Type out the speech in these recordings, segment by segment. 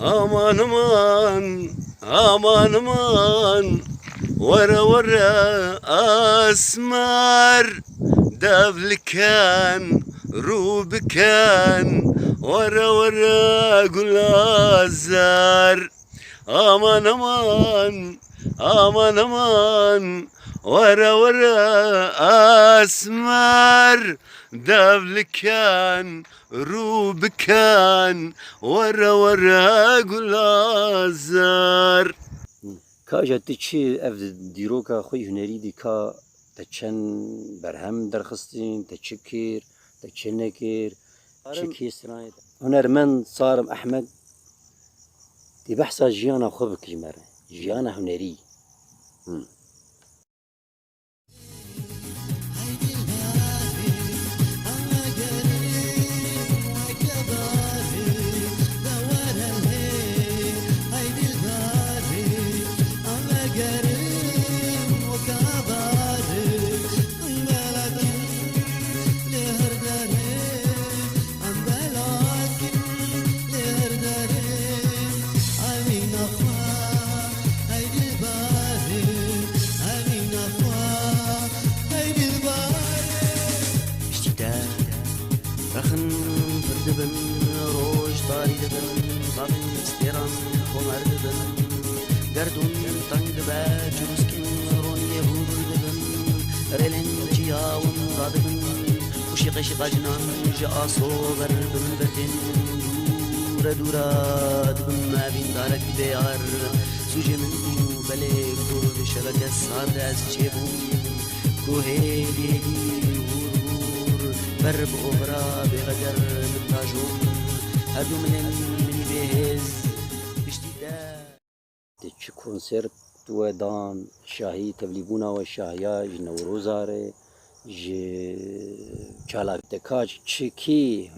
aman aman aman aman ورا ورا أسمر دبلكان روبكان ورا ورا قول الزار aman aman aman aman ورا ورا أسمر دبلكان روبكان ورا ورا قول الزار کاجا تچی اف دیروکا خوی هنری دی کا تچن برهم درخستین تچکیر تچنکیر چکی سرای هنرمند صارم احمد دی بحثا جیانا خوب کیمر جیانا هنری رخن فردبن روش طاري دبن ضامن استيران خمر دبن دردون طنگ دبا جروسكن رون يهود دبن ريلن جياون ضادبن وشيق شيق جنان جاء صوبر بن بردن دورا دورا دبن ما بين دارك بيار سوجي من بلي كل شبكة صار از جيبون كوهي ليدي برب أغرى بغدر نتاجون هدو مني بهز بجديدات تچ کنسرت و دان شاهی تبلیغونا و شاهیا جنوروزاره ج چالاک تکاج چکی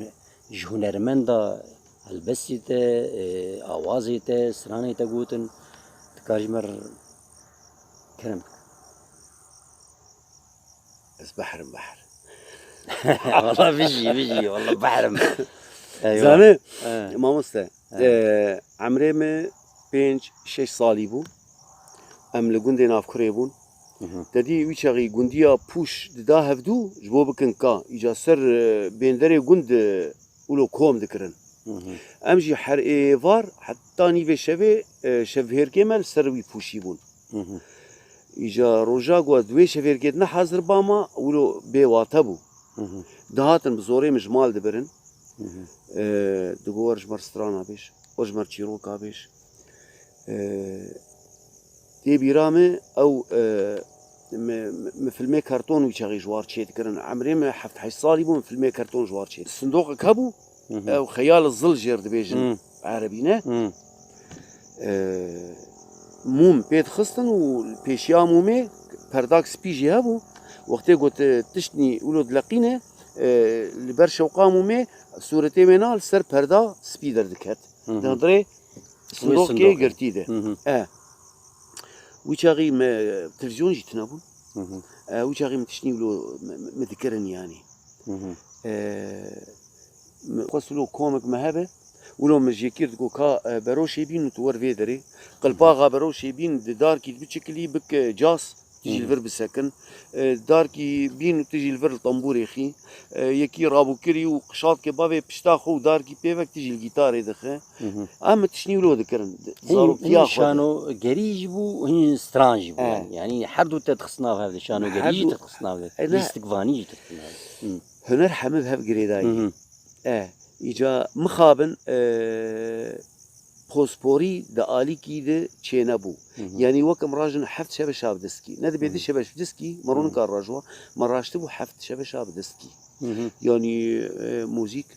هنرمندا البسیت آوازیت سرانیت گوتن تکاجمر کرم بس بحر والله بيجي والله بحرم زانه مامۆستا عمرێ me 5-6 ساڵی بوو ئەم لە گوندێ ناوکڕێ بوون دەدی وی چاغی گوندیە پوش ددا هەفتوو ji بۆ bikin ka îca ser bênderê gund ûlo kom dikirin em jî her êvar heta nîvê şevê şevhêrkê me li ser wî pûşî bûn îca roja got duê şevhêrkê nehezir bama ûlo bêwate bû dihatin bi zorê min ji mal dibirin digot ji ber strana bêj o ji ber çîroka bêj tê bîra me ew min filmê karton wî çaxî ji war çê dikirin emrê me 7-8 salî bû min filmê karton ji war çê sindoqek hebû ew xeyal zil jêr dibêjin erebî ne mûm pê dixistin û pêşiya mûmê perdak spî jî hebû wextê got tiştî wilo dileqîne li ber şewqa mûmê sûretê wê na li ser perda spî derdiket dirê sindoqê girtî de wî çaxî me televîzyon jî tunebûn wî çaxî min tiştî wilo me dikirin yanî xwest wilo komek me hebe wilo min jê kir digot ka beroşê bîn û tu wer vê derê qilpaxa beroşê bîn di darkî biçikilî bik cas تجي الفر بسكن داركي بين تجي الفر الطنبوري خي يكي رابو كري وقشاط كبابي بشتاخو داركي بيفك تجي الجيتار يدخه اما تشني ولو ذكرن صاروا كيا شانو جريج بو هن سترانج بو يعني حدو تدخسنا هذا شانو جريج تدخسنا هذا استقفاني تدخسنا هنر حمد هف جريداي ايجا مخابن پۆسپۆری da alîkî de çênebû yanî wekim rajin heft şeve şav deskî ne dibêdî şeveş deskî meron kar rajwa me raştibû heft şeve şav deskî yanî mûzik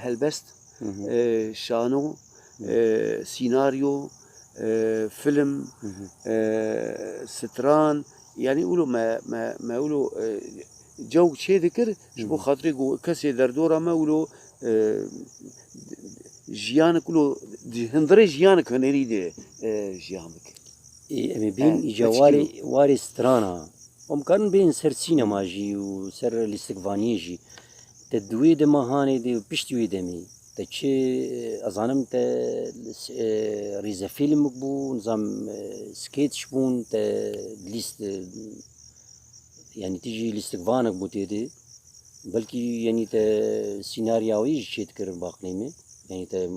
helbest şano sînaryo film stran yanî wilo me wilo cew çê dikir ji bo xatirê kesê derdora me wilo جيانك كله هندري جيانك هنري دي جيانك امي بين جواري واري سترانا ومكان بين سر سينما جي وسر الاستقفاني جي تدوي دمهاني دي بشتوي دمي تشي أظنم تا ريزا فيلم بو نظام سكيتش بون تا ليست يعني تيجي ليستقفانك بو تيدي بلكي يعني تا سيناريوي شيت كر باقليمي يعني تا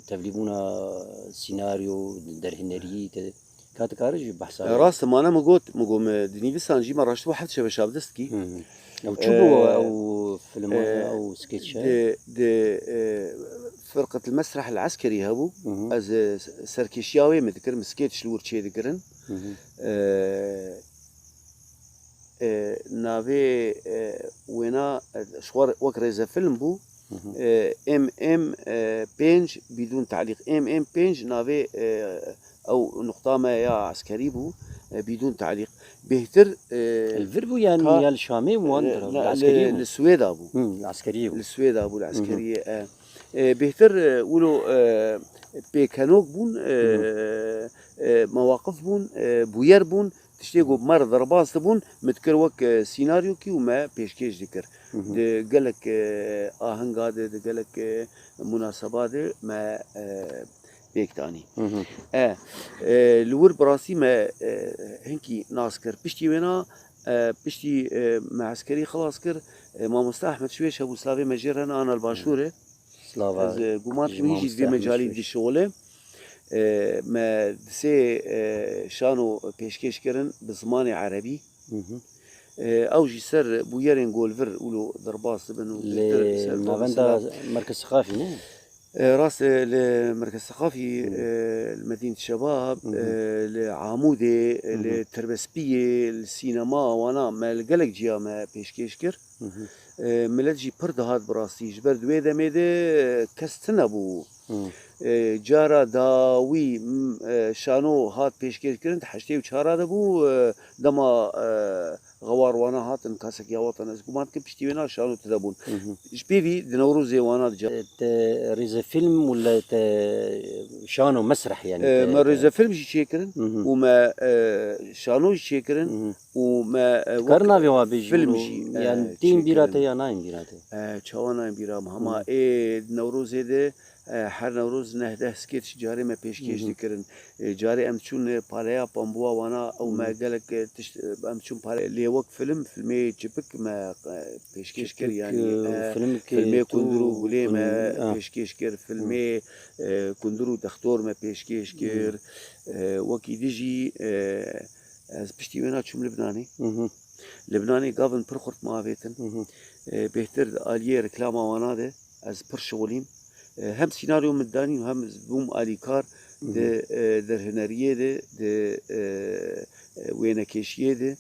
تبليبونا سيناريو درهنري تا كاتكارج بحثا راست ما أنا مقوم دنيفي سانجي ما راشت واحد شبه شابدستكي أو تشوبو أو فيلم أو سكيتش فرقة المسرح العسكري هبو از سركيشياوي مذكر مسكيت شلور تشي ذكرن نافي وينا شوار وكريزا فيلم بو ام بينج بدون تعليق ام بينج نافي او نقطة ما يا عسكري بو بدون تعليق بهتر الفيربو يعني يا الشامي موندر العسكري السويد ابو العسكري السويد ابو العسكري بهتر ولو بيكانوك بون مواقف بون بوير بون تشتيقوا بمر ضرباس بون متكروك سيناريو كي وما بيشكيش ذكر قالك آهنگا ده قالك مناسبات ما بيك تاني لور براسي ما هنكي ناسكر بشتي وينا بشتي معسكري خلاص كر ما مصطفى احمد شويش ابو سلافي مجير انا الباشوره سلافا قومات يجي في مجالي دي شغله ما دسي شانو بيشكيش كرن بزمان عربي او جي سر بويرين جولفر ولو ضرباس بنو نافندا مركز ثقافي نه راس المركز الثقافي لمدينة الشباب لعامودة لتربسبية السينما وانا ما القلق جيا ما بيشكيش كر ملتجي برد هاد براسي جبر دويدا ميدا كستنا بو جارا داوي شانو هات بيشكيش كرن حشتي وشارا دبو دما غوار وانا هاتن كاسك يا وطن اسكومات كبشتي وينا شانو تدبون شبيبي دنوروزي وانا جا ريزا فيلم ولا شانو مسرح يعني ما ريزا فيلم شيكرن وما شانو شيكرن وما كرنا في وابيج فيلم يعني تيم بيراته يا نايم بيراته شوانا بيرا مهما دنوروزي ده هر نوروز نهده سكيتش جاري ما بيشكيش ذكرن جاري ام تشون باليا بامبوا وانا او ما قالك ام تشون باليا لي وقت فيلمي جبك ما بيشكيش كر يعني فيلمي كندرو ولي ما بيشكيش كر فيلمي كندرو دكتور ما بيشكيش كر وكي ديجي از بشتي وينا تشوم لبناني قابن برخورت ما بيتن بهتر آلية ركلاما وانا ده از پر شغليم هم سيناريو مداني وهم بوم آليكار در هنريه ده وينا كيشيه ده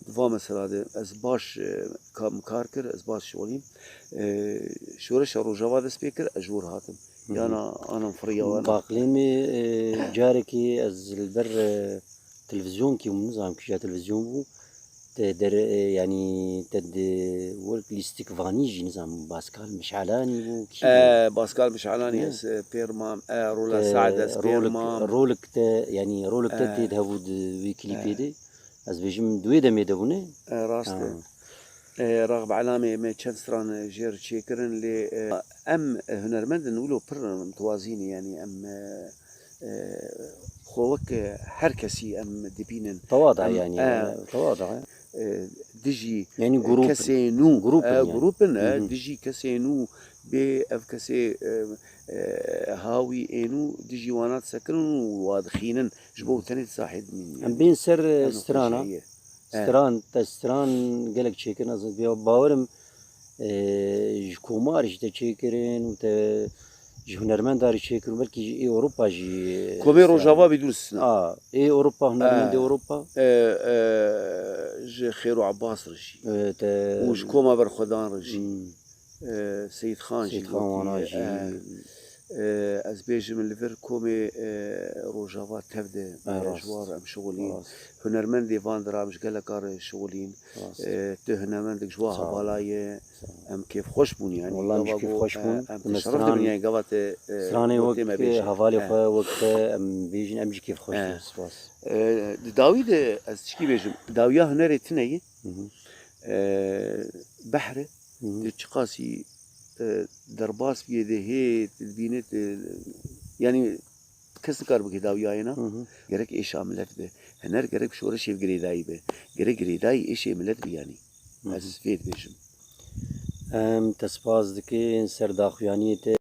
دفا مثلا ده از باش مكار كر از باش شغليم شورش روجاوا ده سبيكر اجور هاتم يعني انا مفريا وانا باقليمي جاركي از البر تلفزيون كي منظم كي جا تلفزيون بو تدر يعني تد ورك الاستكفانيجي نظام باسكال مشعلاني بو باسكال مشعلاني اس بيرمام رولا سعد اس بيرمام رولك يعني رولك تهود ويكليبي دي از بيجم دويدا ميدبونه راست رغب علامه ما تشانستران جير تشيكرن لي ام هنرمند نقولوا بر متوازين يعني ام خوك هركسي ام دبينن تواضع يعني تواضع دجي يعني جروب كسينو جروبن يعني. دجي كسينو بي اف كسي هاوي انو دجي وانات سكرن واضخينن جبو ثاني صاحب من ام بين سر سترانا ستران قالك تشيكن اظن باورم كومار جدا تشيكرين وت هنرمند داري تشيكرون بلكي اوروبا جي كومي روجافا بدون استثناء اي اوروبا هنرمند اوروبا جي خيرو عباس رجي وش كوما برخدان رجي سيد خان جي از بيجي من ليفر كومي روجافا تبدا جوار ام شغلين هنرمندي فاندرا مش قال لك شغلين هنرمندك جواها بالاي ام كيف خوش بون يعني والله مش كيف خوش بون ام شرفت من يعني قبات سراني وقت هفالي وقت ام بيجي ام كيف خوش سباس داويد از شكي بيجي داويا هنري تني بحر تشقاسي derbas bir de heyet binet yani kes kar bu daviyayına gerek eş amelet be hener gerek şora şev giredayi be gerek giredayi eş amelet be yani az fiyat bejim Em tespas dikin ser daxuyaniyete